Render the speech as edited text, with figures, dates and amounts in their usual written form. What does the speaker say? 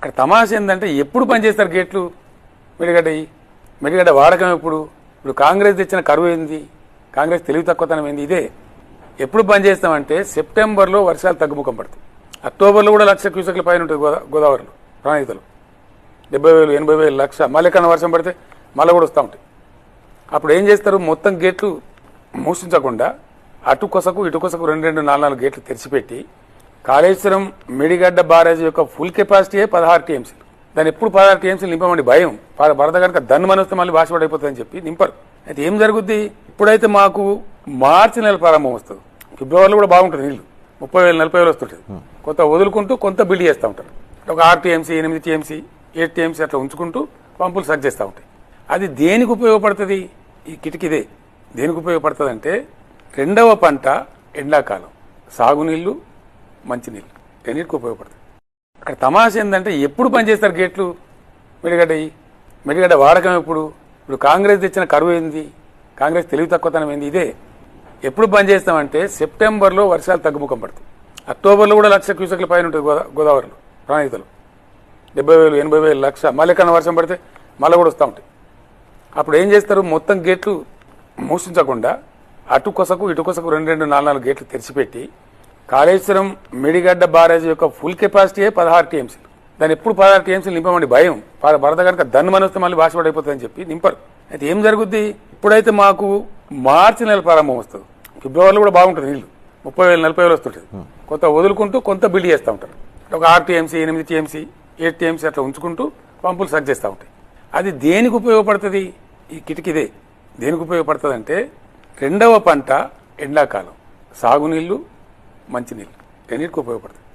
అక్కడ తమాష ఏంటంటే ఎప్పుడు పనిచేస్తారు గేట్లు మెడిగడ్డ వాడకం ఇప్పుడు కాంగ్రెస్ తెచ్చిన కరువు ఏంది, కాంగ్రెస్ తెలివి తక్కువతనం ఏంది, ఇదే. ఎప్పుడు బంద్ చేస్తామంటే సెప్టెంబర్లో వర్షాలు తగ్గుముఖం పడతాయి. అక్టోబర్లో కూడా 1,00,000 క్యూసెక్ల పైన ఉంటుంది గోదావరిలో ప్రణాళికలు 70,000 80,000 లక్ష. మళ్ళీ ఎక్కడన్నా వర్షం పడితే మళ్ళీ కూడా వస్తూ ఉంటాయి. అప్పుడు ఏం చేస్తారు, మొత్తం గేట్లు మూసించకుండా అటు కొసకు ఇటు కొసకు 2 4 గేట్లు తెరిచిపెట్టి కాళేశ్వరం మెడిగడ్డ బారేజ్ యొక్క ఫుల్ కెపాసిటీయే 16 టీఎంసీలు. దాన్ని ఎప్పుడు 16 టీఎంసీలు నింపమండి భయం, వరద కనుక దన్ను వస్తే మళ్ళీ బాసిపడైపోతుందని చెప్పి నింపరు. అయితే ఏం జరుగుద్ది, ఇప్పుడైతే మాకు మార్చి నెల ప్రారంభం వస్తుంది, ఫిబ్రవరిలో కూడా బాగుంటుంది, నీళ్లు 30,000 40,000 వస్తుంటుంది. కొంత వదులుకుంటూ కొంత బిల్డ్ చేస్తూ ఉంటారు. ఒక 6 టీఎంసీ 8 టీఎంసీ 8 టీఎంసీ అట్లా ఉంచుకుంటూ పంపులు సక్ చేస్తూ ఉంటాయి. అది దేనికి ఉపయోగపడుతుంది, ఈ కిటికీదే దేనికి ఉపయోగపడుతుంది అంటే రెండవ పంట ఎండాకాలం సాగునీళ్లు మంచినీళ్ళు రెండింటికి ఉపయోగపడుతుంది. అక్కడ తమాష ఏంటంటే ఎప్పుడు పనిచేస్తారు గేట్లు మెడిగడ్డ వాడకం ఇప్పుడు కాంగ్రెస్ తెచ్చిన కరువు ఏంది, కాంగ్రెస్ తెలివి తక్కువతనం ఏంది, ఇదే. ఎప్పుడు బంద్ చేస్తామంటే సెప్టెంబర్లో వర్షాలు తగ్గుముఖం పడతాయి. అక్టోబర్లో కూడా 1,00,000 క్యూసెక్ల పైన ఉంటుంది గోదావరిలో ప్రణాళికలు 70,000 80,000 లక్ష. మళ్ళీ ఎక్కడన్నా వర్షం పడితే మళ్ళీ కూడా వస్తూ ఉంటాయి. అప్పుడు ఏం చేస్తారు, మొత్తం గేట్లు మూసించకుండా అటు కొసకు ఇటు కొసకు 2 4 గేట్లు తెరిచిపెట్టి కాళేశ్వరం మెడిగడ్డ బారేజ్ యొక్క ఫుల్ కెపాసిటీయే 16 టీఎంసీలు. దాన్ని ఎప్పుడు 16 టీఎంసీలు నింపమండి భయం, వరద కనుక దన్ను వస్తే మళ్ళీ బాసిపడైపోతుందని చెప్పి నింపరు. అయితే ఏం జరుగుద్ది, ఇప్పుడైతే మాకు మార్చి నెల ప్రారంభం వస్తుంది, ఫిబ్రవరిలో కూడా బాగుంటుంది, నీళ్లు 30,000 40,000 వస్తుంటుంది. కొంత వదులుకుంటూ కొంత బిల్డ్ చేస్తూ ఉంటారు. ఒక 6 టీఎంసీ 8 టీఎంసీ 8 టీఎంసీ అట్లా ఉంచుకుంటూ పంపులు సక్ చేస్తూ ఉంటాయి. అది దేనికి ఉపయోగపడుతుంది, ఈ కిటికీదే దేనికి ఉపయోగపడుతుంది అంటే రెండవ పంట ఎండాకాలం సాగునీళ్లు మంచినీళ్ళు రెండింటికి ఉపయోగపడుతుంది.